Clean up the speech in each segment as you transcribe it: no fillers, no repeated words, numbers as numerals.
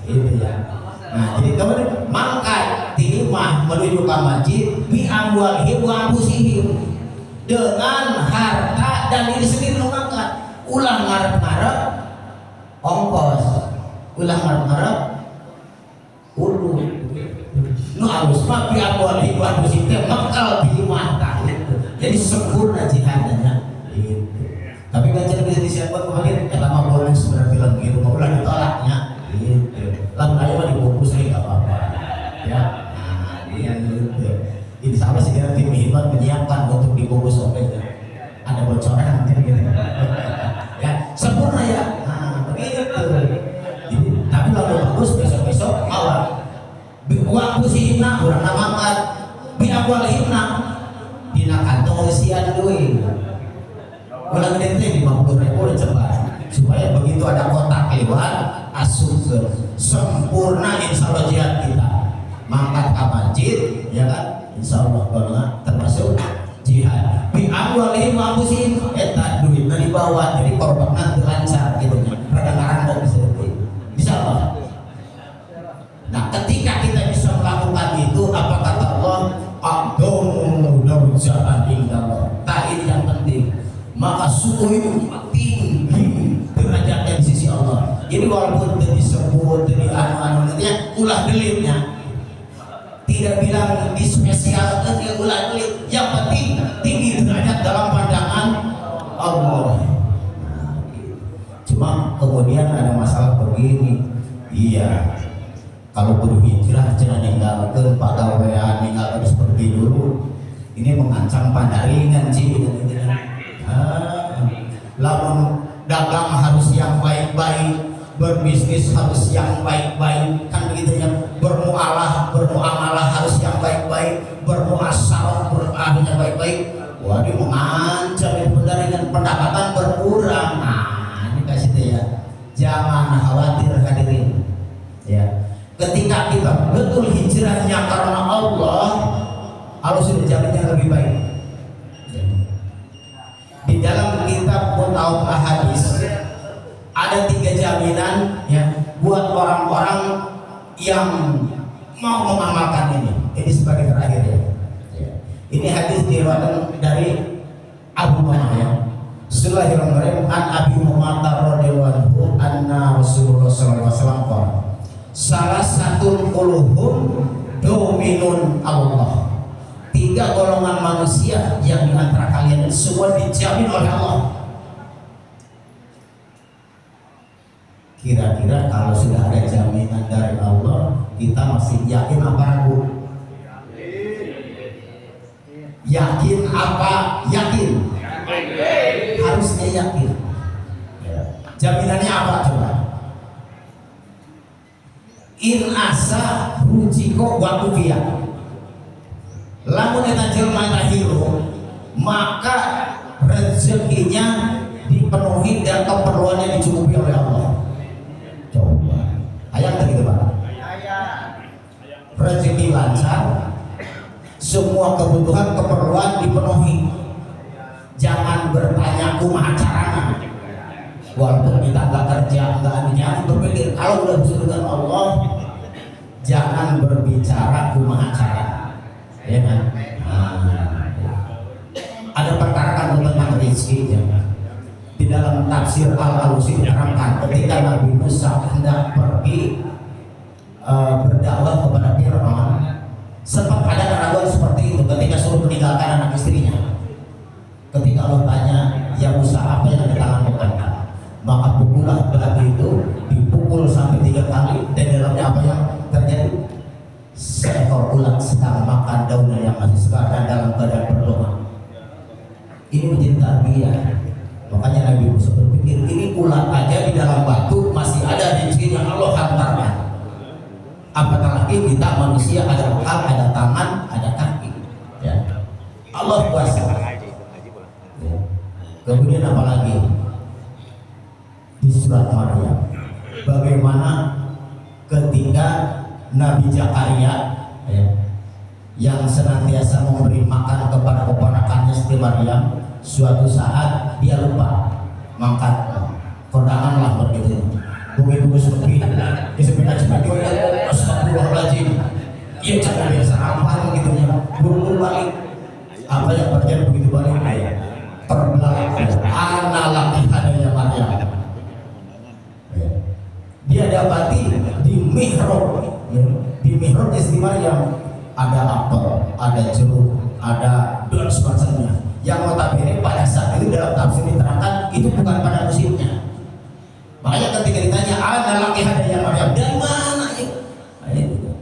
Itu ya. Nah, jadi kemudian mangkat timah menuju ke masjid bi amwalihim wa anfusihim, dengan harta dan diri sendiri mangkat. Ulah ngarep-ngarep ongkos, ulah ngarep-ngarep ulu. Nu harus mah bi amwalihim wa anfusihim makal bi mata. Jadi sempurna jihadnya. Gitu. Tapi ngajar bisa disiapkan kemarin kata mah boleh sebenarnya film gitu, mau ulah ditolaknya. Gitu. Lamun aja mah dibungkus lagi nggak apa-apa, ya. Nah, dia gitu. Ini sama sih dia tim hikmat menyiapkan untuk dibungkus oke ya. Ada bocoran gitu. Ya, sempurna ya. Nah, begitu. Jadi, tapi kalau bagus besok-besok awal. Waktu si himna orang namakan, bi awal himna, dina kantong isian duit. Ulang gede 50.000 cepat. Supaya begitu ada kotak lewat asup sempurna insya Allah jihad kita mangkat ke masjid ya kan insya Allah kalau termasuk jihad bi amwalihim wa anfusihim eta duitnya dibawa jadi korbannya lancar gitu kadang-kadang kok bisa Allah. Nah ketika kita bisa melakukan itu apa kata Allah aqdamu darajatan indallah tak ini yang penting maka suku itu tinggi derajatnya di sisi Allah. Jadi walaupun tidak disebut dari anu-anunya ulah delitnya tidak bilang di spesial dia ulah delit, yang penting tinggi derajat dalam pandangan Allah. Cuma kemudian ada masalah begini, iya kalau berhijrah jangan ninggalkan pegawaian ninggalkan seperti dulu, ini mengancam pandaringan sih. Lamun dagang harus yang baik-baik, berbisnis harus yang baik-baik, kan begitu ya. Bermuamalah harus yang baik-baik, bermuasalah yang baik-baik. Waduh mengancam pendaringan, pendapatan berkurang. Nah ini kasih itu ya. Jangan khawatir hadirin. Ya. Ketika kita betul hijrahnya karena Allah sudah jaminnya lebih baik. Di dalam kitab Mutawaf Ahadis ada 3 jaminan ya buat orang-orang yang mau mengamalkan ini. Ini sebagai terakhir ya. Ini hadis diriwayatkan dari Abu Muhammad ya. Bismillahirrahmanirrahim. An Abi Muhammad radhiyallahu anhu anna Rasulullah sallallahu alaihi wasallam qala salah satu quluhum dominun Allah. 3 golongan manusia yang di antara kalian semua dijamin oleh Allah. Kira-kira kalau sudah ada jaminan dari Allah, kita masih yakin apa ragu? Yakin apa? Yakin. Harusnya yakin. Jaminannya apa coba? In asa rujiko wa kufiya. Lamun eta jelema eta hirup, maka rezekinya dipenuhi dan keperluannya dicukupi oleh Allah. Coba, ayat tadi Pak. Rezeki lancar, semua kebutuhan keperluan dipenuhi. Jangan bertanya kumaha carana. Walaupun kita nggak kerja, jangan berpikir kalau udah bersekutu dengan Allah, jangan berbicara kumaha carana. Ya kan? Ada perkara kan tentang rezeki ya. Di dalam tafsir Al-Alusi diterangkan ketika Nabi Musa hendak pergi berdakwah kepada Fir'aun, sempat ada keraguan seperti itu ketika suruh meninggalkan anak istrinya. Ketika Allah tanya, ya Musa apa yang ada tanganmu kan? Maka pukulah batu itu, dipukul sampai 3 kali dan dalamnya apa yang terjadi? Seekor ulat sedang makan daun yang masih segar dan dalam keadaan berdoa. Ini menjadi tarbiyah. Makanya Nabi Musa berpikir ini ulat aja di dalam batu masih ada rezeki yang Allah hantarkan. Apatah lagi kita manusia ada akal, ada tangan, ada kaki. Ya. Allah kuasa. Ya. Kemudian apa lagi? Di surat Maryam, bagaimana ketika Nabi Zakaria ya, yang senantiasa memberi makan kepada keponakannya Siti Maryam, suatu saat dia lupa mangkat kondangan lah begitu. Bumi sepi, di sepeda dapati di mihrab, ya. Di mihrab Istri Maryam ada apel, ada jeruk, ada dan sebagainya. Yang notabene pada saat itu dalam tafsir diterangkan itu bukan pada musimnya. Makanya ketika ditanya ada laki hadaya Maryam dari mana ya? Itu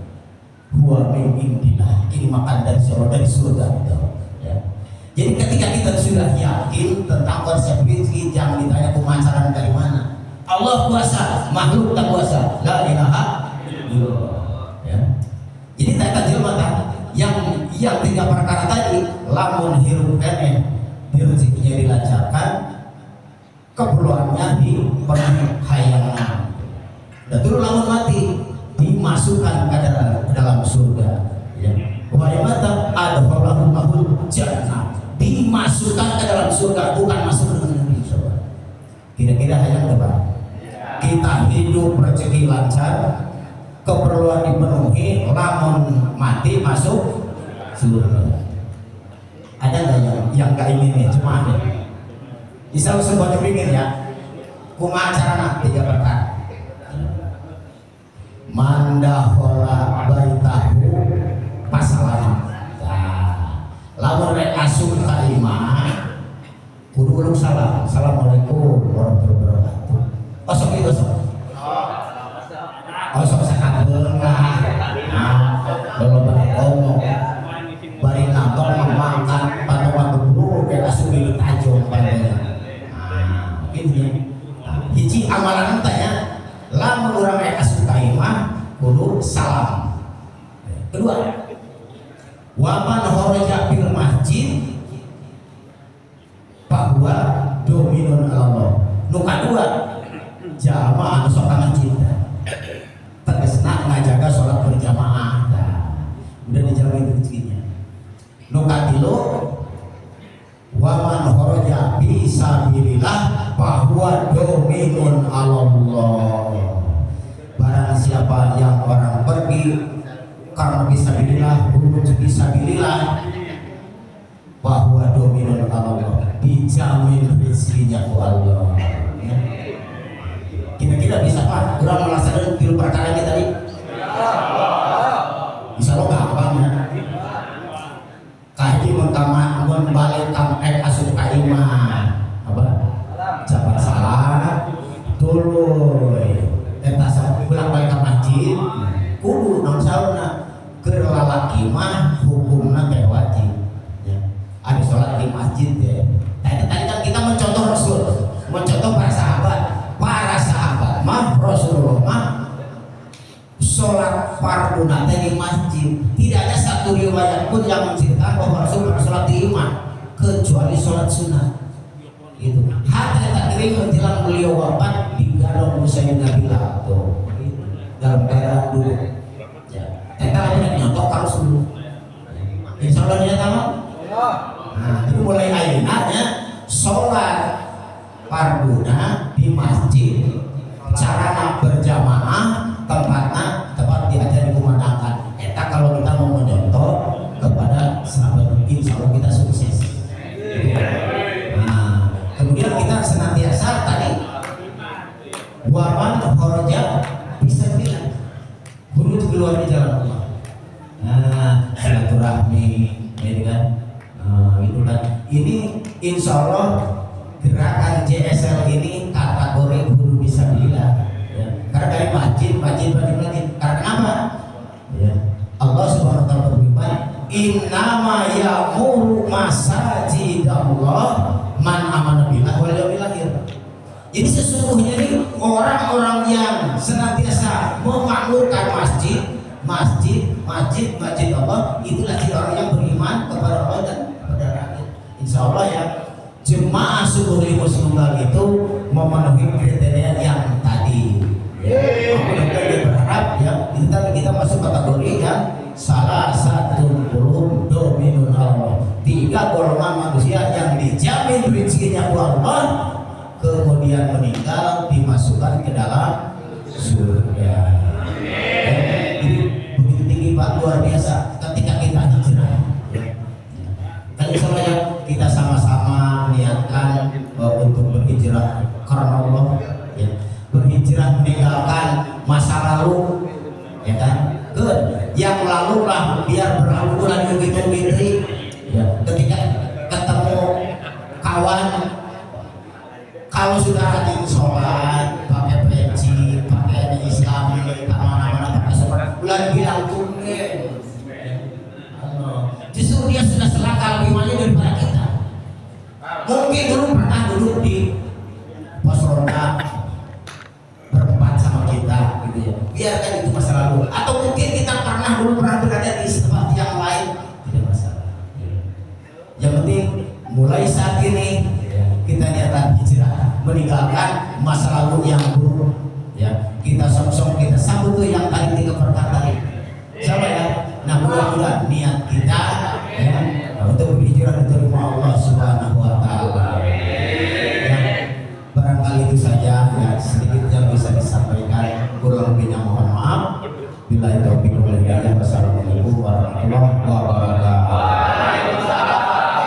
huwa min indillah, ini makan dari surga ya. Jadi ketika kita sudah yakin tentang konsep rezeki, jangan ditanya pemacaran dari mana. Allah kuasa, makhluk tak kuasa. La ilaha illallah ya. Jadi tak jelma yang tiga perkara tadi, lamun hirup kene rezekinya dilancarkan, keperluannya dipenuhi hayangan. Dan terus lamun mati dimasukkan ke dalam surga. Ya. Kepada mata ada lahul jannah, dimasukkan ke dalam surga, bukan masuk dengan negeri. Kira-kira hayang depan. Kita hidup rezeki lancar, keperluan dipenuhi, lamun mati masuk surga. Ada nggak yang nggak ingin nih, cuma ada. Bisa sebuah kepingin ya. Kumaha carana tiga perkara. Mandahola baitahu pasalam. Lamun rek asup ka imah, kudu salam. Assalamualaikum warahmatullahi wabarakatuh. Osok itu osok. Osok sakabeung lah. Belum ngomong. Bari nonton mangkat patokan buru kayak asup di tajam pandanya. Ini hiji amalan tanya lamun urang aya asup ka imah kudu salam. Kedua, waman kharaja fil masjid bahwa dominun Allah. Nu kadua, jamaah anu sok ka masjid. Tegesna ngajaga salat berjamaah. Udah dijamin rezekinya. Nu katilu, waman kharaja fi sabilillah bahwa dominun Allah. Barang siapa yang orang pergi karena fisabilillah, menuju fisabilillah, bahwa dominun Allah, dijamin rezekinya ku Allah. Ya. Kira-kira bisa Pak? Kurang melaksanakan tilu perkara ini tadi? Bisa lo gampang ya. Kahji mengkamah membalik kampek asup ka imah. Apa? Jabat salah, tuluy. Eta pulang balik ke masjid, kudu naon sauna keur lalaki mah hukumna teh wajib. Ya. Ada sholat di masjid ya. Tadi kan kita mencontoh Rasul, mencontoh para sahabat. Para sahabat mah Rasulullah mah sholat fardu teh di masjid. Tidak ada satu riwayat pun yang menceritakan bahwa Rasul pernah sholat di imah kecuali sholat sunat. Gitu. Hatta tak kering menjelang beliau wafat digadong Sayyidina Bilal tuh dalam keadaan duduk. Ya. Kita lagi nyontok harus dulu. Insya Allah dia tahu. Nah, itu mulai ayeuna sholat farduna di masjid, carana berjamaah, tempatnya tempat diajar dikumandangkan. Eta kalau kita mau mencontoh kepada sahabat, insya Allah kita sukses. Kemudian kita senantiasa tadi waman kharaja bisa bilang guru keluar di jalan Allah. Nah, silaturahmi, ya kan? Itu kan. Ini insya Allah gerakan JSL ini kategori guru bisa bilang. Ya. Karena dari masjid. Karena kenapa? Ya. Allah Subhanahu Wa Taala berfirman, Innama ya'muru masajidallah man amana billah wal yawmil akhir. Jadi sesungguhnya ini orang-orang yang senantiasa memakmurkan masjid Allah, itulah orang yang beriman kepada Allah dan kepada akhir. Insya Allah ya, jemaah subuh lima tunggal itu memenuhi kriteria yang tadi. Mudah-mudahan berharap ya kita masuk kategori yang salah satu belum dominun Allah. 3 golongan manusia yang dijamin rezekinya Allah, kemudian meninggal dimasukkan ke dalam surga. Ini begitu tinggi Pak, luar biasa ketika kita hijrah. Kali saya kita sama-sama niatkan untuk berhijrah karena Allah, ya. Berhijrah meninggalkan masa lalu, ya kan? Good. Yang lalu lah biar berlalu lagi gitu. Ya, ketika ketemu kawan, kalau sudah rajin sholat, pakai peci, pakai Islam, kemana-mana pakai sholat, bulan bilang tunggu. Justru dia sudah selangkah lebih maju daripada kita. Mungkin dulu pernah duduk di pos ronda berempat sama kita, gitu ya. Biarkan itu masa lalu. Atau mungkin kita pernah berada di tempat yang lain, tidak masalah. Yang penting mulai saat ini kita niatan hijrah, meninggalkan masa lalu yang buruk. Ya, kita song-song kita sambut tuh yang tadi kita perkataan. Sama ya. Nah, mudah-mudahan niat kita ya untuk berhijrah diterima Allah Subhanahu wa taala. Ya, barangkali itu saja ya sedikit yang bisa disampaikan. Kurang lebihnya mohon maaf. Bila itu